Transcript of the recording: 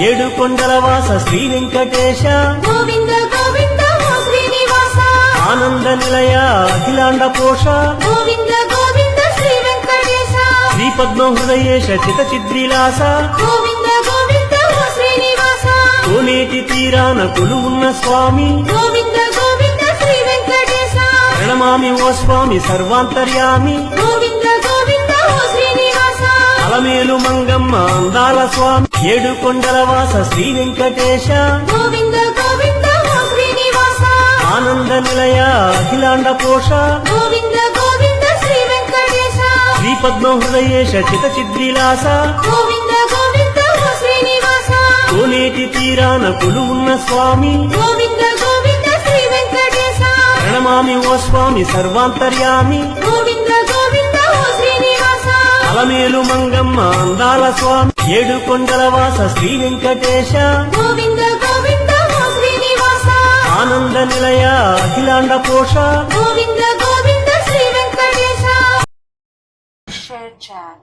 ఏడు కొండల వాస శ్రీ వెంకటేశ గోవింద గోవింద ఓ శ్రీనివాస ఆనంద నిలయ అఖిలాండ పోష గోవింద గోవింద శ్రీ వెంకటేశ శ్రీ పద్మ హృదయేశ చిత చిద్రిలాస గోవింద గోవింద ఓ శ్రీనివాస కోనేటి తీరాన కొలువున్న స్వామి గోవింద గోవింద శ్రీ వెంకటేశ ప్రణమామి ఓ స్వామి సర్వాంతర్యామి గోవింద గోవింద ఓ శ్రీనివాస అలమేలు మంగమ్మ అందాల స్వామి ఏడు కొండల వాస శ్రీ వెంకటేశ గోవింద గోవింద ఓ శ్రీనివాస ఆనంద నిలయ అఖిలాండ పోష గోవింద గోవింద శ్రీ వెంకటేశ శ్రీ పద్మ హృదయేశ చిత చిద్రిలాస గోవింద గోవింద ఓ శ్రీనివాస కోనేటి తీరాన కొలువున్న స్వామి గోవింద గోవింద శ్రీ వెంకటేశ ప్రణమామి ఓ స్వామి సర్వాంతర్యామి గోవింద గోవింద ఓ శ్రీనివాస అలమేలు మంగమ్మ అందాల స్వామి ఏడు కొండల వాస శ్రీ వెంకటేశ గోవింద గోవింద ఓ శ్రీనివాస ఆనంద నిలయ అఖిలాండ పోష గోవింద గోవింద శ్రీ వెంకటేశ. Share chat.